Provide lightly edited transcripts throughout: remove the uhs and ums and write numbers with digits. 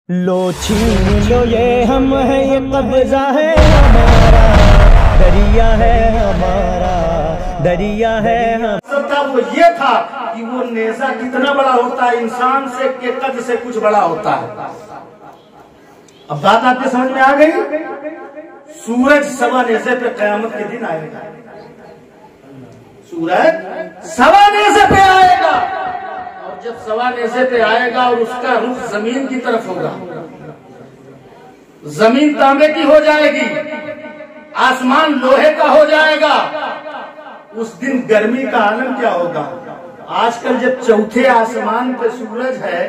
लो छीन लो ये हम है, ये कब्जा है हमारा, दरिया है हमारा, दरिया है हम। सबका वो ये था कि वो नेज़ा कितना बड़ा होता है, इंसान से के कद से कुछ बड़ा होता है। अब बात आपके समझ में आ गई। सूरज सवा नेज़े पे कयामत के दिन आएगा, सूरज सवा नेज़े पे आएगा, और जब सवा नेज़े पे आएगा और उसका रुख जमीन की तरफ होगा, जमीन तांबे की हो जाएगी, आसमान लोहे का हो जाएगा। उस दिन गर्मी का आलम क्या होगा। आजकल जब चौथे आसमान पे सूरज है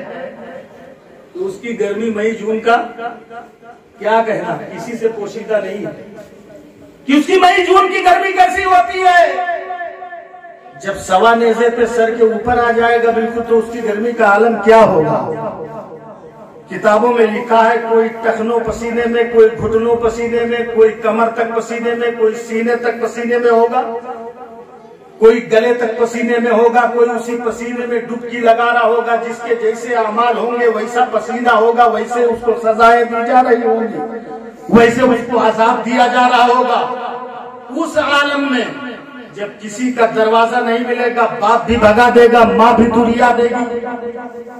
तो उसकी गर्मी मई जून का क्या कहना, किसी से पोशीदा नहीं है कि उसकी मई जून की गर्मी कैसी होती है। जब सवा नेज़े पे सर के ऊपर आ जाएगा बिल्कुल, तो उसकी गर्मी का आलम क्या होगा। किताबों में लिखा है, कोई टखनों पसीने में, कोई घुटनों पसीने में, कोई कमर तक पसीने में, कोई सीने तक पसीने में होगा, कोई गले तक पसीने में होगा, कोई उसी पसीने में डुबकी लगा रहा होगा। जिसके जैसे अमाल होंगे वैसा पसीना होगा, वैसे उसको सजाएं दी जा रही होंगी, वैसे उसको अजाब दिया जा रहा होगा। उस आलम में जब किसी का दरवाजा नहीं मिलेगा, बाप भी भगा देगा, माँ भी दुरिया देगी,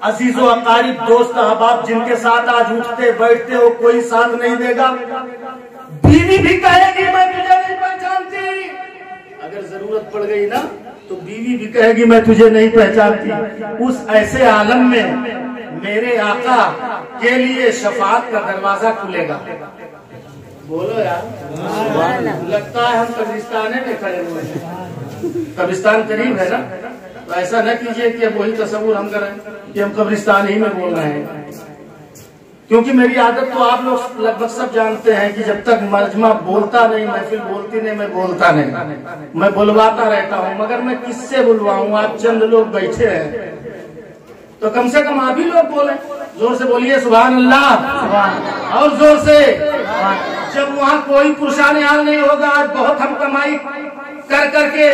अजीजो अकारिब दोस्त अहबाब जिनके साथ आज उठते बैठते हो कोई साथ नहीं देगा। बीवी भी कहेगी मैं तुझे नहीं पहचानती, अगर जरूरत पड़ गई ना तो बीवी भी कहेगी मैं तुझे नहीं पहचानती। उस ऐसे आलम में मेरे आका के लिए शफाअत का दरवाजा खुलेगा। बोलो यार, लगता है हम कब्रिस्तान में खड़े हुए हैं। कब्रिस्तान करीब है ना, तो ऐसा न कीजिए कि अब वही तस्वुर हम करें कि हम कब्रिस्तान ही में बोल रहे हैं। क्योंकि मेरी आदत तो आप लोग लगभग सब जानते हैं कि जब तक मजमा बोलता नहीं, महफिल बोलती नहीं, मैं बोलता नहीं, मैं बुलवाता रहता हूँ। मगर मैं किससे बुलवाऊँ, आप चंद लोग बैठे हैं तो कम से कम आप ही लोग बोले। जोर से बोलिए सुभान अल्लाह, और जोर से। जब वहाँ कोई पुरुषान हाल नहीं होगा, आज बहुत हम कमाई कर करके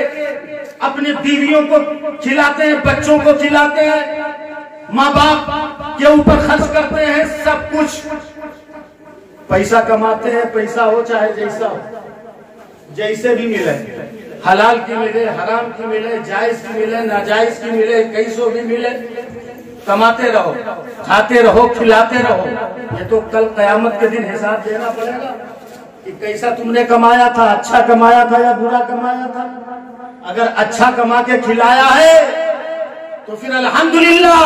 अपनी बीवियों को खिलाते हैं, बच्चों को खिलाते हैं, माँ बाप के ऊपर खर्च करते हैं, सब कुछ पैसा कमाते हैं। पैसा हो चाहे जैसा हो, जैसे भी मिले, हलाल की मिले, हराम की मिले, जायज की मिले, नाजायज की मिले, कैसो भी मिले, कमाते रहो, खाते रहो, खिलाते रहो। ये तो कल कयामत के दिन हिसाब देना पड़ेगा कि कैसा तुमने कमाया था, अच्छा कमाया था या बुरा कमाया था। अगर अच्छा कमा के खिलाया है तो फिर अल्हम्दुलिल्लाह,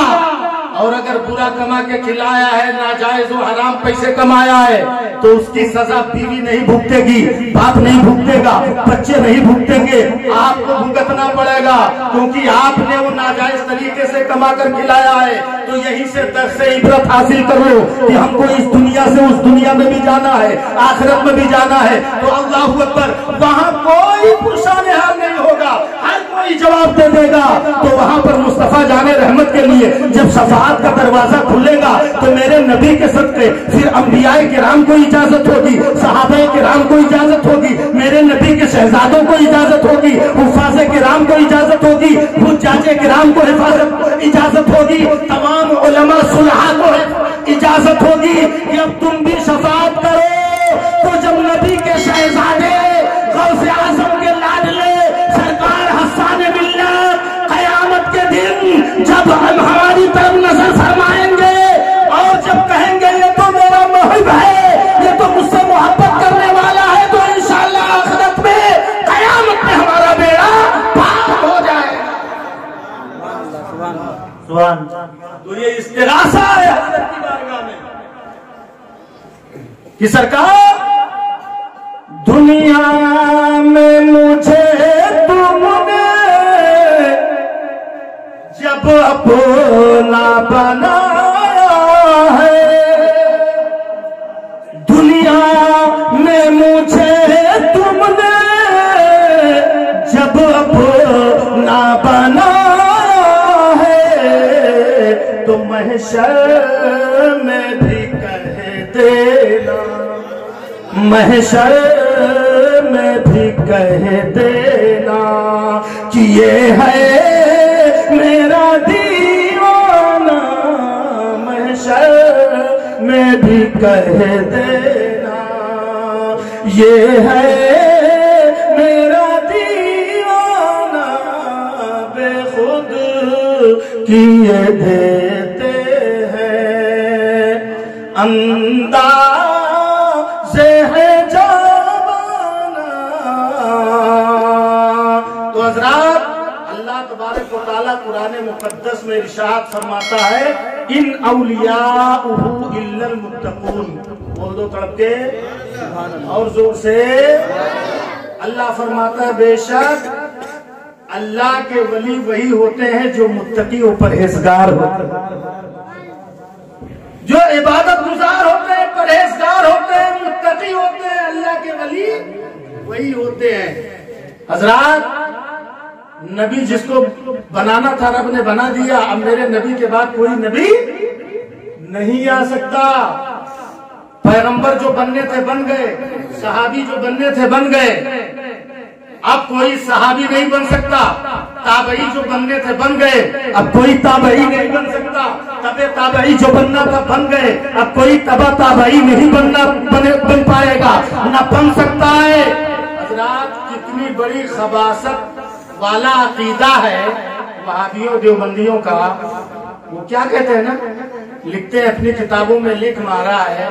और अगर बुरा कमा के खिलाया है, नाजायज और हराम पैसे कमाया है, तो उसकी सजा बीवी नहीं भुगतेगी, बाप नहीं भुगतेगा, बच्चे नहीं भुगतेंगे, आपको भुगतना पड़ेगा। क्योंकि आपने वो नाजायज तरीके से कमा कर खिलाया है। तो यहीं से दर्स से इबरत हासिल कर लो कि हमको इस दुनिया से उस दुनिया में भी जाना है, आखिरत में भी जाना है। तो अल्लाहू अकबर, वहाँ कोई पुरसान हाल नहीं होगा, हर कोई जवाब दे देगा। तो वहाँ पर मुस्तफा जाने रहमत के लिए जब शफाअत का दरवाजा खुलेगा, तो मेरे नबी के सदके फिर अंबियाए किराम को इजाजत होगी, सहाबाए किराम को इजाजत होगी, मेरे नबी के शहजादों को इजाजत होगी, हुफ़ाज़े किराम को इजाजत होगी, हुज्जाजे किराम को इजाजत होगी, तमाम उलमा सुलहा को इजाजत होगी कि अब तुम भी शफाअत करो। तो जब नबी के शहजादे गौसे आज़म के लाडले सरकार हसन मिल्लत कयामत के दिन जब हम हमारी तरफ नजर फरमाएंगे और जब कहेंगे ये तो मेरा महबूब है, ये तो मुझसे मोहब्बत करने वाला है, तो इंशाअल्लाह आखिरत में कयामत में हमारा बेड़ा पार हो जाएगा। तो ये इस्तिगासा है हज़रत की बारगाह में कि सरकार, दुनिया में मुझे तुमने जब अपना बनाया है, दुनिया में मुझे तुमने जब अपना बनाया है, तो महशर में भी कह देना, महशर में भी कह देना कि ये है मेरा दीवाना, महशर भी कह देना, ये है मेरा दीवाना बेखुद किए देते हैं, अंदाज़े है जावाना। तो हज़रात, अल्लाह तबारक व तआला कुरान मुक़द्दस में इरशाद फरमाता है, इन औलियाउहु इल्लल मुत्तक़ून। बोल दो तड़प के और जोर से। अल्लाह फरमाता है, बेशक अल्लाह के वली वही होते हैं जो मुत्तकी और परहेजगार होते हैं, जो इबादत गुजार होते हैं, परहेजगार होते हैं, मुत्तकी होते हैं। अल्लाह के वली वही होते हैं। हजरात, नबी जिसको बनाना था रब ने बना दिया। अब मेरे नबी के बाद कोई नबी नहीं आ सकता। पैगंबर जो बनने थे बन गए, सहाबी जो बनने थे बन गए। अब कोई सहाबी नहीं बन सकता। ताबई जो बनने थे बन गए, अब कोई ताबई नहीं बन सकता। तबे ताबई जो बनना था बन गए, अब कोई तबा ताबई नहीं बन पाएगा, न बन सकता है। हज़रात, कितनी बड़ी खबासत वाला अकीदा है वहाबियों देवबंदियों का। वो क्या कहते हैं ना, लिखते हैं अपनी किताबों में, लिख मारा है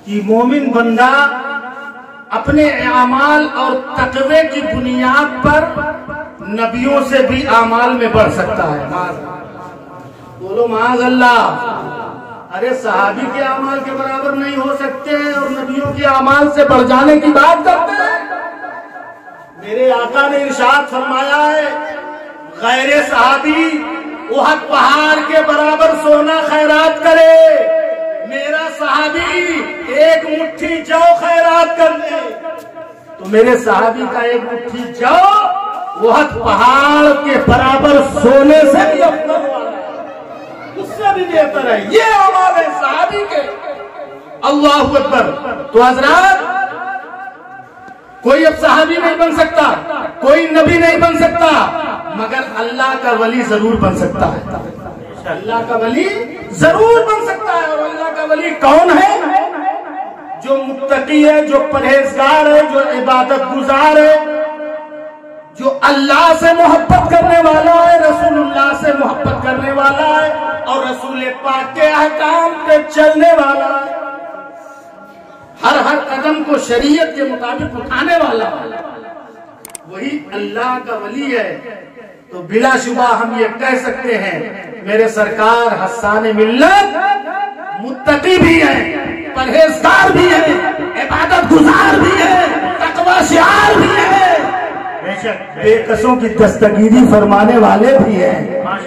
कि मोमिन बंदा अपने आमाल और तकवे की बुनियाद पर नबियों से भी आमाल में बढ़ सकता है। बोलो माज़ अल्लाह। अरे सहाबी के आमाल के बराबर नहीं हो सकते और नबियों के आमाल से बढ़ जाने की बात करते हैं। मेरे आका ने इरशाद फरमाया है, गैरे सहाबी उहद पहाड़ के बराबर सोना खैरात करे, मेरा सहाबी एक मुट्ठी जौ खैरात कर दे। तो मेरे सहाबी का एक मुट्ठी जौ उहद पहाड़ के बराबर सोने से भी अफजल वाला है, उससे भी बेहतर है। ये अमाल है सहाबी के। अल्लाहु अकबर। तो हज़रात, कोई अब सहाबी नहीं बन सकता, कोई नबी नहीं बन सकता, मगर अल्लाह का वली जरूर बन सकता है। अल्लाह का वली जरूर बन सकता है। और अल्लाह का वली कौन है? जो मुत्तकी है, जो परहेजगार है, जो इबादत गुजार है, जो अल्लाह से मोहब्बत करने वाला है, रसूलुल्लाह से मोहब्बत करने वाला है और रसूल पाक के अहकाम पे चलने वाला है, हर हर कदम को शरीयत के मुताबिक उठाने वाला, वही अल्लाह का वली है। तो बिलाशुबा हम ये कह सकते हैं, मेरे सरकार हस्सान मिल्लत मुत्तकी भी है, परहेजगार भी है, इबादत गुजार भी है, तकवा शिआर भी है, बेकसों की दस्तगीरी फरमाने वाले भी हैं।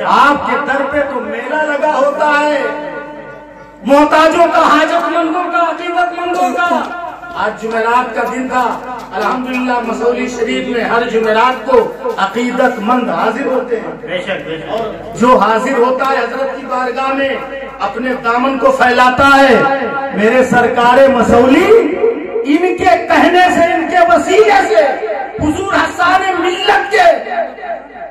आपके दर पे तो मेला लगा होता है, मोहताजों का, हाजतमंदों का, अकीदतमंदों का। आज जुमेरात का दिन था, अल्हम्दुलिल्लाह मसौली शरीफ में हर जुमेरात को अकीदतमंद हाजिर होते हैं। और जो हाजिर होता है हजरत की बारगाह में अपने दामन को फैलाता है। मेरे सरकारे मसौली इनके कहने से, इनके वसीले से, हुजूर हस्सान मिल्लत के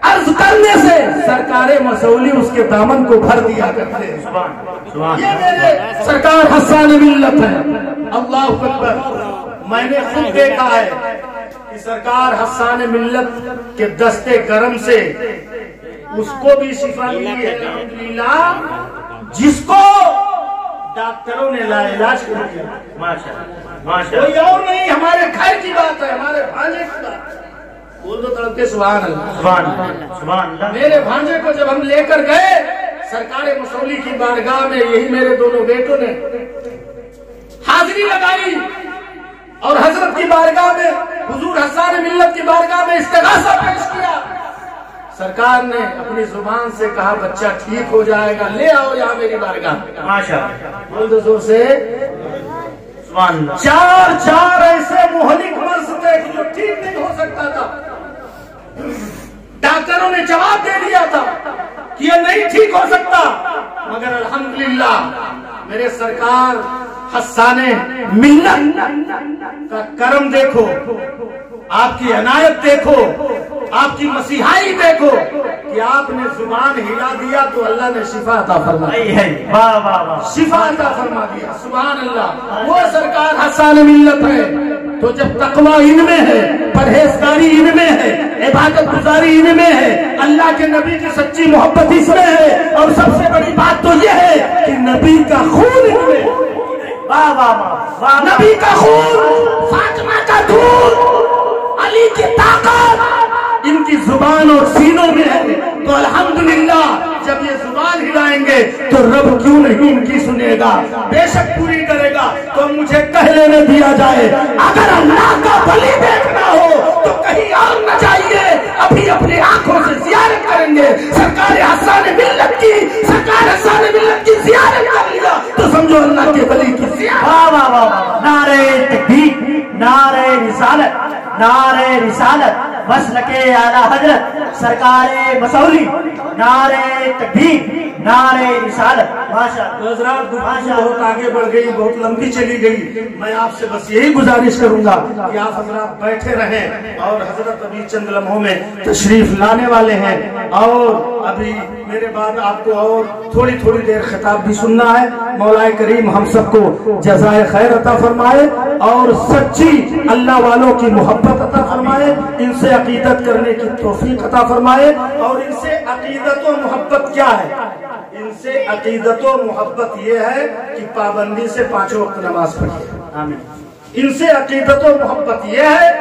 अर्ज करने से सरकारे मसौली उसके दामन को भर दिया करते हैं। ये मेरे सरकार हस्सान मिल्लत है। अल्लाह अकबर। मैंने खुद देखा है कि सरकार हस्सान मिल्लत के दस्ते गरम से उसको भी शिफा मिली है अल्हम्दुलिल्लाह, जिसको डॉक्टरों ने लाइलाज कर दिया। माशाअल्लाह। कोई और नहीं, हमारे घर की बात है, हमारे भांजे की बात है। बोल दो तड़प के सुभान अल्लाह, सुभान अल्लाह। मेरे भांजे को जब हम लेकर गए सरकार मसौली की बारगाह में, यही मेरे दोनों बेटों ने हाजिरी लगाई और हजरत की बारगाह में, हुजूर हस्सान मिल्लत की बारगाह में इस्तिगासा पेश किया। सरकार ने अपनी जुबान से कहा, बच्चा ठीक हो जाएगा, ले आओ यहाँ मेरी बारगाह। माशाअल्लाह। बोल दो जोर से सुभान अल्लाह। चार ऐसे मुहलिक मर्ज थे जो ठीक नहीं हो सकता था। डॉक्टरों ने जवाब दे दिया था कि ये नहीं ठीक हो सकता, मगर अल्हम्दुलिल्लाह मेरे सरकार हस्सान मिल्लत का करम देखो, आपकी अनायत देखो, आपकी मसीहाई देखो कि आपने जुबान हिला दिया तो अल्लाह ने शिफा अता फरमा दी। वाह वाह वाह, शिफा अता फरमा दिया। सुभान अल्लाह। वो सरकार हसान मिल्लत है। तो जब तकवा इनमें है, परहेजगारी इनमें है, इबादत गुजारी इनमें है, अल्लाह के नबी की सच्ची मोहब्बत इसमें है, और सबसे बड़ी बात तो ये है कि नबी का खून इनमें है। वाह वाह वाह, नबी का खून, फातिमा का दूध, अली की ताकत इनकी जुबान और सीनों में है। तो अल्हम्दुलिल्लाह जब ये जुबान हिलाएंगे तो रब क्यों नहीं इनकी सुनेगा, बेशक पूरी करेगा। तो मुझे कह लेने दिया जाए, अगर अल्लाह का वली देखना हो तो कहीं और न जाइए, अभी अपनी आंखों से जियारत करेंगे सरकार हसन मिल्लत की। सरकार हसन मिल्लत की जियारत कर लिया तो समझो अल्लाह के वली की जियारत। वाह वाह वाह, नारे तकबीर, नारे रिसालत, नारे रिसालत, मसलके आला हजरत सरकारे मसौली, नारे तकबीर, नारे रिसालत। माशाअल्लाह। हजरात गुफ्तगू बहुत आगे बढ़ गई, बहुत लंबी चली गई। मैं आपसे बस यही गुजारिश करूंगा कि आप हजरात बैठे रहें, और हजरत अभी चंद लम्हों में तशरीफ लाने वाले हैं, और अभी मेरे बाद आपको और थोड़ी थोड़ी देर खिताब भी सुनना है। मौलाए करीम हम सबको जज़ाए खैर अता फरमाए और सच्ची अल्लाह वालों की मोहब्बत अता फरमाए, इनसे अकीदत करने की तौफीक अता फरमाए। और इनसे अकीदत और मोहब्बत क्या है? इनसे अकीदत और मोहब्बत ये है कि पाबंदी से 5 वक्त नमाज पढ़िए। आमीन। इनसे अकीदत और मोहब्बत ये है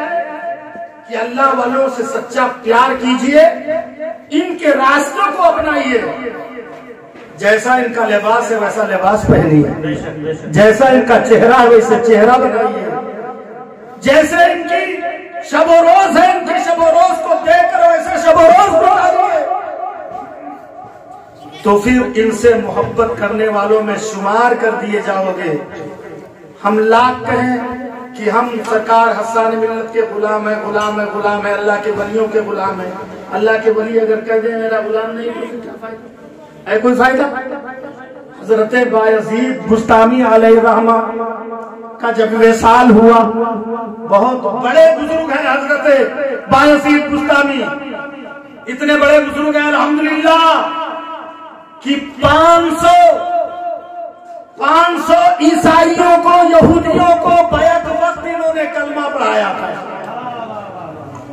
कि अल्लाह वालों से सच्चा प्यार कीजिए, इनके रास्तों को अपनाइए, जैसा इनका लिबास है वैसा लिबास पहनिए, जैसा इनका चेहरा है वैसे चेहरा बनाइए, जैसे इनकी शब रोज है इनकी शब रोज को देखकर वैसे शब रोज बनाइए। तो फिर इनसे मोहब्बत करने वालों में शुमार कर दिए जाओगे। हम लाख कहें कि हम सरकार हसन मिल्लत के गुलाम है, गुलाम है, गुलाम है, अल्लाह के वलियों के गुलाम है। अल्लाह के वली अगर कह दे मेरा गुलाम नहीं तो क्या फायदा है? कोई फायदा? हजरत बायजीद बुस्तामी अलैहिर्रहमा का जब विसाल हुआ, बहुत बड़े बुजुर्ग हैं हजरत बायजीद बुस्तामी, इतने बड़े बुजुर्ग हैं अल्हम्दुलिल्लाह कि 500 ईसाइयों को, यहूदियों को बैक वक्त इन्होंने कलमा पढ़ाया था।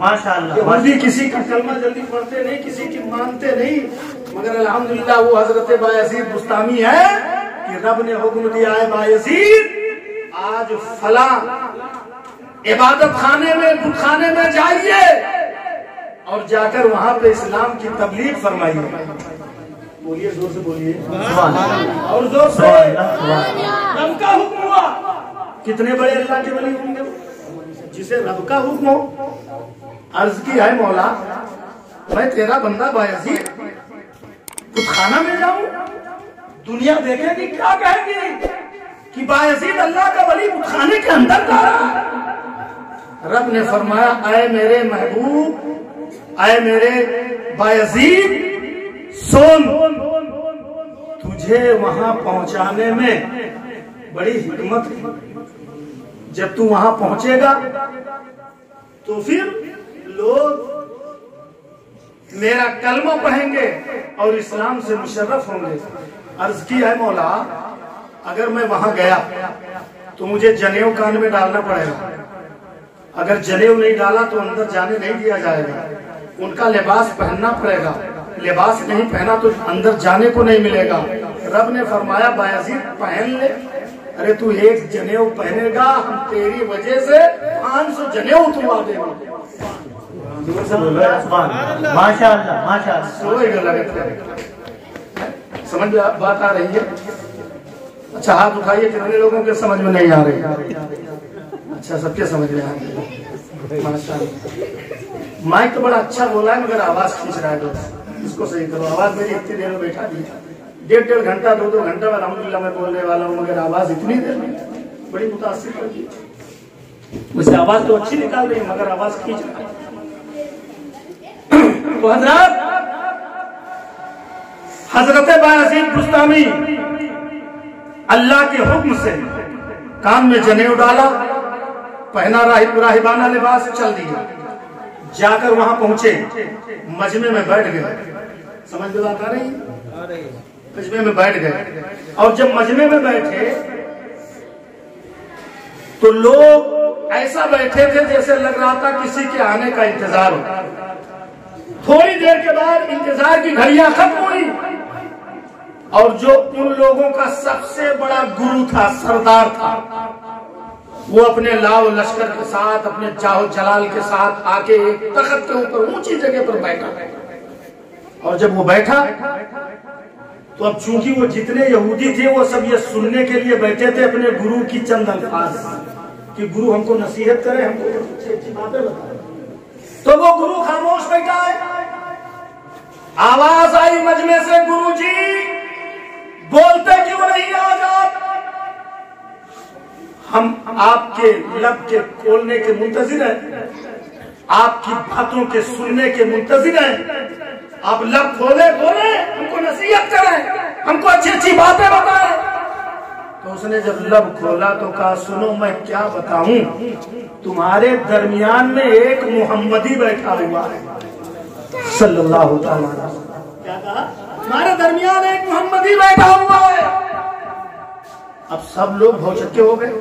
माशाअल्लाह। यहूदी किसी का कलमा जल्दी पढ़ते नहीं, किसी की मानते नहीं, मगर अल्हम्दुलिल्लाह वो हजरत बायजीद बुस्तामी है कि रब ने हुक्म दिया है, बायजीद आज फला इबादत खाने में, बुत खाने में जाइए और जाकर वहां पे इस्लाम की तबलीग फरमाइए। बोलिए, जोर से बोलिए, और जोर से। रब का हुक्म हुआ। कितने बड़े अल्लाह के वली होंगे जिसे रब का हुक्म हो। अर्ज की है, मौला मैं तेरा बंदा बायजीद कुछ खाना में जाऊं, दुनिया देखेगी क्या कहेगी कि बायजीद अल्लाह का वली कुछ खाने के अंदर जा रहा है। रब ने फरमाया, आए मेरे महबूब, आए मेरे बायजीद, सुन, तुझे वहां पहुंचाने में बड़ी हिकमत है। जब तू वहां पहुंचेगा तो फिर लोग मेरा कलमा पढ़ेंगे और इस्लाम से मुशर्रफ होंगे। अर्ज की है, मौला अगर मैं वहां गया तो मुझे जनेऊ कान में डालना पड़ेगा, अगर जनेऊ नहीं डाला तो अंदर जाने नहीं दिया जाएगा, उनका लिबास पहनना पड़ेगा, लिबास नहीं पहना तो अंदर जाने को नहीं मिलेगा। रब ने फरमाया, बायजीद पहन ले। अरे तू एक जनेऊ पहनेगा, हम तेरी वजह से 500 जनेऊ तुमवा देंगे। माशाअल्लाह माशाअल्लाह। समझ बात आ रही है? अच्छा हाथ उठाइए, कितने लोगों के समझ में नहीं आ रही? अच्छा सबके समझ में आ रही। माशाअल्लाह। माइक तो बड़ा अच्छा बोला है मगर आवाज खींच रहा है, इसको सही करो। आवाज मेरी इतनी देर में बैठा दी, 1.5 घंटा 2-2 घंटा अल्हम्दुलिल्लाह मैं बोलने वाला हूँ, मगर आवाज इतनी देर में बड़ी मुतासिर कर दी। मुझसे आवाज तो अच्छी निकाल रही है मगर आवाज खींच रहा है। तो हजरत बायजीद बुस्तामी अल्लाह के हुक्म से कान में जनेऊ डाला, पहना राहिबाना लिबास, चल दिया। जाकर वहां पहुंचे, मजमे में बैठ गए। समझ में बात आ रही है? मजमे में बैठ गए, और जब मजमे में बैठे तो लोग ऐसा बैठे थे जैसे लग रहा था किसी के आने का इंतजार हो। थोड़ी देर के बाद इंतजार की घड़ियां खत्म हुई, और जो उन लोगों का सबसे बड़ा गुरु था, सरदार था, वो अपने लाव लश्कर के साथ, अपने जाहो जलाल के साथ आके एक तख्त के ऊपर ऊंची जगह पर बैठा। और जब वो बैठा तो अब चूंकि वो जितने यहूदी थे वो सब ये सुनने के लिए बैठे थे अपने गुरु की चंद अल्फाज कि गुरु हमको नसीहत करे, हमको अच्छी अच्छी बातें बताए। तो वो गुरु खामोश बैठा है। आवाज आई मजमे से, गुरु जी बोलते क्यों नहीं आज आप? हम आपके लब के खोलने के मुंतजिर हैं, आपकी बातों के सुनने के मुंतजिर हैं। आप लब खोले हमको नसीहत करें, हमको अच्छी अच्छी बातें बताएं। तो उसने जब लब खोला तो कहा, सुनो मैं क्या बताऊं, तुम्हारे दरमियान में एक मोहम्मदी बैठा हुआ है सल्लल्लाहु अलैहि वसल्लम। क्या कहा? हमारे दरमियान एक मोहम्मदी बैठा हुआ है। अब सब लोग भौचक्के हो गए,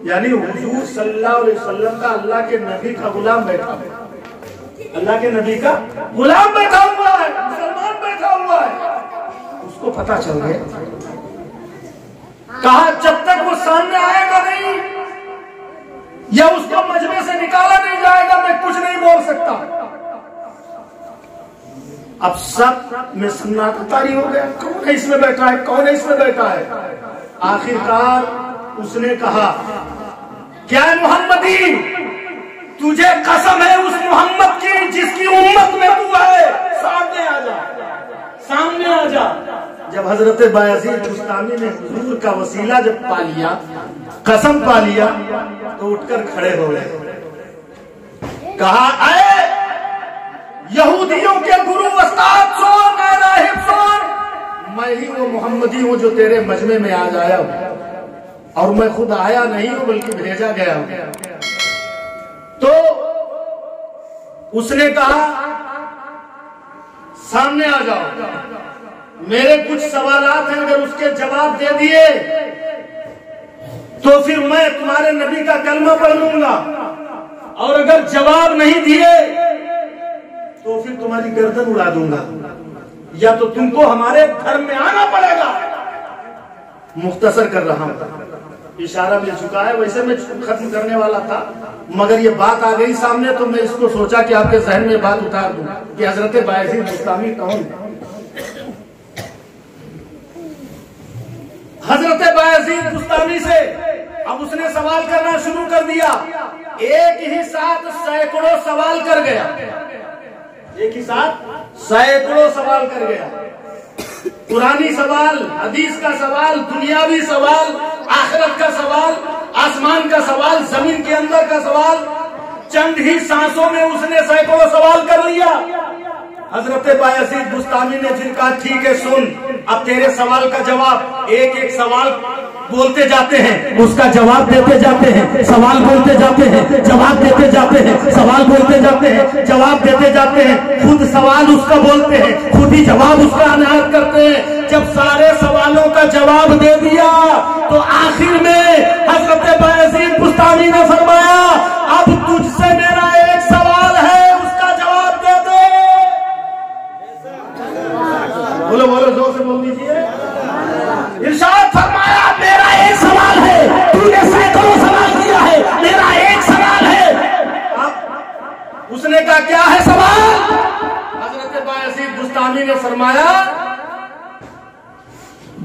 यानी हुजूर सल्लल्लाहु अलैहि वसल्लम का, अल्लाह के नबी का गुलाम बैठा है, अल्लाह के नबी का गुलाम बैठा हुआ है, मुसलमान बैठा हुआ है। उसको पता चल गया। कहा जब तक वो सामने आएगा नहीं या उसको मजमे से निकाला नहीं जाएगा मैं कुछ नहीं बोल सकता। अब सब में सन्नाटा तारी हो गया, कौन है इसमें बैठा है, कौन है इसमें बैठा है। आखिरकार उसने कहा, क्या मोहम्मदी, तुझे कसम है उस मोहम्मद की जिसकी उम्मत में तू है, सामने आ जा, सामने आ जा। जब हजरत बायजीद बुस्तामी ने हुजूर का वसीला जब पा लिया, कसम पा लिया, तो उठकर खड़े हो गए। कहा, अरे यहूदियों के गुरु उस्ताद सुन, राहिब सुन, मैं ही वो मोहम्मदी हूँ जो तेरे मजमे में आज आया हूँ, और मैं खुद आया नहीं हूँ बल्कि भेजा गया हूँ। तो उसने कहा, सामने आ जाओ, मेरे कुछ सवालात हैं, अगर उसके जवाब दे दिए तो फिर मैं तुम्हारे नबी का कलमा पढ़ लूंगा, और अगर जवाब नहीं दिए तो फिर तुम्हारी गर्दन उड़ा दूंगा, या तो तुमको हमारे धर्म में आना पड़ेगा। मुख्तसर कर रहा हूं, इशारा मिल चुका है, वैसे मैं खत्म करने वाला था, मगर ये बात आ गई सामने तो मैं इसको सोचा कि आपके जहन में बात उतार दूं कि हजरत बायजीद बुस्तामी कौन। हजरत बायजीद बुस्तामी से अब उसने सवाल करना शुरू कर दिया। एक ही साथ सैकड़ों सवाल कर गया, एक ही साथ सैकड़ों सवाल कर गया। पुरानी सवाल, हदीस का सवाल, दुनियावी सवाल, आखिरत का सवाल, आसमान का सवाल, जमीन के अंदर का सवाल, चंद ही सांसों में उसने सैकड़ों सवाल कर लिया। हजरत बायजीद बुस्तामी ने फिर कहा, ठीक है सुन, अब तेरे सवाल का जवाब, एक एक सवाल बोलते जाते हैं, उसका जवाब देते जाते हैं, सवाल बोलते जाते हैं, जवाब देते जाते हैं, सवाल बोलते जाते हैं, जवाब देते जाते हैं, खुद सवाल उसका बोलते हैं, खुद ही जवाब उसका अनायत करते हैं। जब सारे सवालों का जवाब दे दिया तो आखिर में हजरत बायजीद बुस्तामी ने फरमाया, अब तुझसे मेरा एक सवाल है, उसका जवाब दे दे। बोलो बोलो, जोर से बोल दीजिए। इरशाद फरमाया, मेरा एक सवाल है, तूने सैकड़ों सवाल किया है, मेरा एक सवाल है। अब उसने कहा, क्या है सवाल? हजरत बायजीद बुस्तामी ने फरमाया,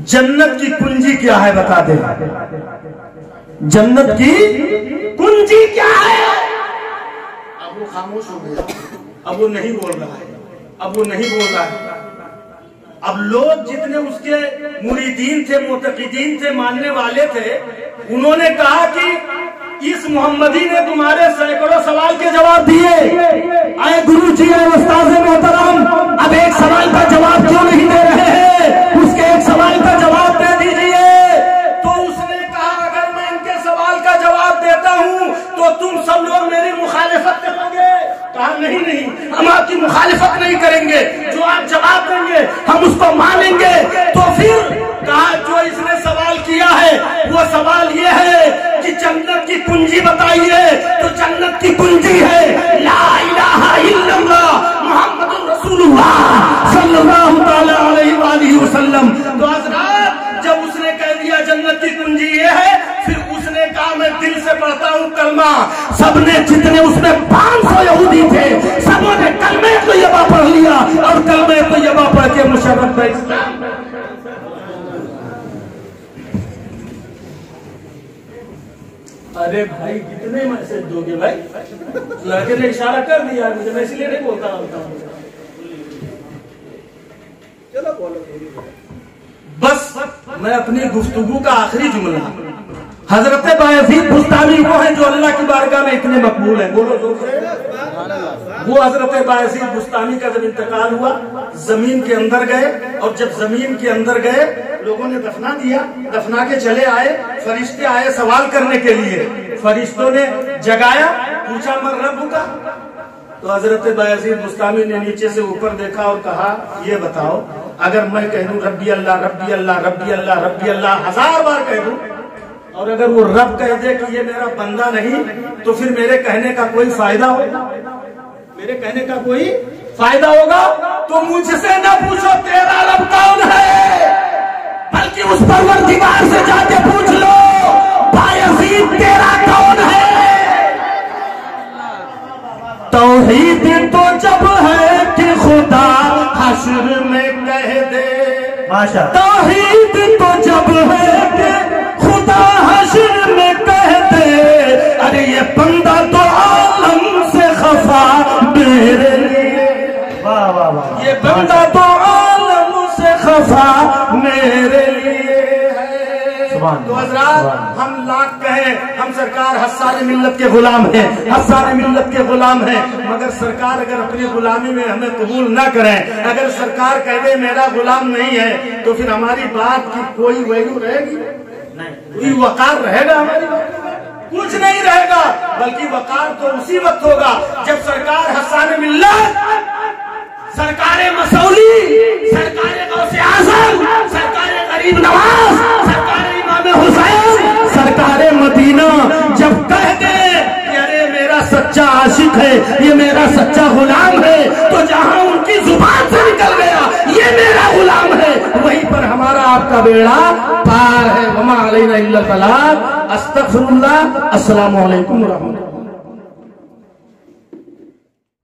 जन्नत की कुंजी क्या है बता दे, जन्नत की कुंजी क्या है? अब वो खामोश हो गया, अब वो नहीं बोल रहा है, अब वो नहीं बोल रहा है। अब लोग जितने उसके मुरीदीन थे, मुतकीदीन थे, मानने वाले थे, उन्होंने कहा कि इस मोहम्मदी ने तुम्हारे सैकड़ों सवाल के जवाब दिए, आए गुरु जी, आए उस्ताद मोहतरम, अब एक सवाल का जवाब क्यों नहीं दे रहे हैं, उसके एक सवाल का जवाब दे दीजिए। तो उसने कहा, अगर मैं इनके सवाल का जवाब देता हूं तो तुम सब लोग मेरी मुखालिफत करोगे, कहा नहीं नहीं, हम आपकी मुखालिफत नहीं करेंगे, जो आप जवाब देंगे हम उसको मानेंगे। तो फिर कहा जो इसने सवाल किया है वो सवाल ये है कि जन्नत की कुंजी बताइए, तो जन्नत की कुंजी है ला इलाहा इल्लल्लाह मुहम्मदुर रसूलुल्लाह सल्लल्लाहु अलैहि वसल्लम। तो हज़रात जब उसने कह दिया जन्नत की कुंजी ये है, फिर उसने कहा मैं दिल से पढ़ता हूँ कलमा। सबने जितने उसमें 500 यहूदी थे सबों ने कलमे तैयबा पढ़ लिया और कलमे तैयबा पढ़ के मुशर्रफ इस्लाम। अरे भाई कितने मैसेज दोगे भाई? लड़के ने इशारा कर दिया मुझे, मैं इसलिए नहीं बोलता हूँ। चलो बोलो। बस मैं अपनी गुफ्तगू का आखिरी जुमला, हजरत बायज़ीद बुस्तामी वो है जो अल्लाह की बारगाह में इतने मकबूल है, बोलो जोर से। वो हजरत बायज़ीद बुस्तामी का जब इंतकाल हुआ जमीन के अंदर गए, और जब जमीन के अंदर गए लोगों ने दफना दिया, दफना के चले आए, फरिश्ते आए सवाल करने के लिए। फरिश्तों ने जगाया, पूछा मर रब्बु का। तो हजरत बायज़ीद बुस्तामी ने नीचे से ऊपर देखा और कहा ये बताओ, अगर मैं कह दूं रब्बी अल्लाह रब्बी अल्लाह रब्बी अल्लाह रब्बी अल्लाह 1000 बार कह दूं, और अगर वो रब कह दे कि ये मेरा बंदा नहीं, तो फिर मेरे कहने का कोई फायदा होगा? मेरे कहने का कोई फायदा होगा? तो मुझसे न पूछो तेरा रब कौन है, बल्कि उस परवरदिगार से जाके पूछ लो बायज़ीद तेरा कौन है। तौहीद तो जब है कि खुदा हश्र में कह दे, तौहीद तो जब है कि खुदा हश्र में कह दे, अरे ये बंदा तो आलम से खफा मेरे लिए, वाह वाह वाह, ये बंदा तो आलम से खफा मेरे लिए है। तो हज़रात हम लाख कहें हम सरकार हस्सान मिल्लत के गुलाम हैं, हस्सान मिल्लत के गुलाम हैं, मगर सरकार अगर अपनी गुलामी में हमें कबूल ना करें, अगर सरकार कह दे मेरा गुलाम नहीं है, तो फिर हमारी बात की कोई वैल्यू रहेगी नहीं, कोई वकार रहेगा हमारी बात? कुछ नहीं रहेगा। बल्कि वकार तो उसी वक्त होगा जब सरकार हस्सान मिल्लत, सरकार मसौली, सरकार गौसे आज़म, सरकार गरीब नवाज, सरकार इमाम हुसैन, सरकार मदीना जब कह दे कि अरे मेरा सच्चा आशिक है, ये मेरा सच्चा गुलाम है, तो जहां उनकी जुबान से निकल गया ये मेरा गुलाम है, वहीं पर हमारा आपका बेड़ा पार है। वमा अलैना इल्लल बलाग। अस्तगफिरुल्लाह। अस्सलामु अलैकुम व रहमतुल्लाह।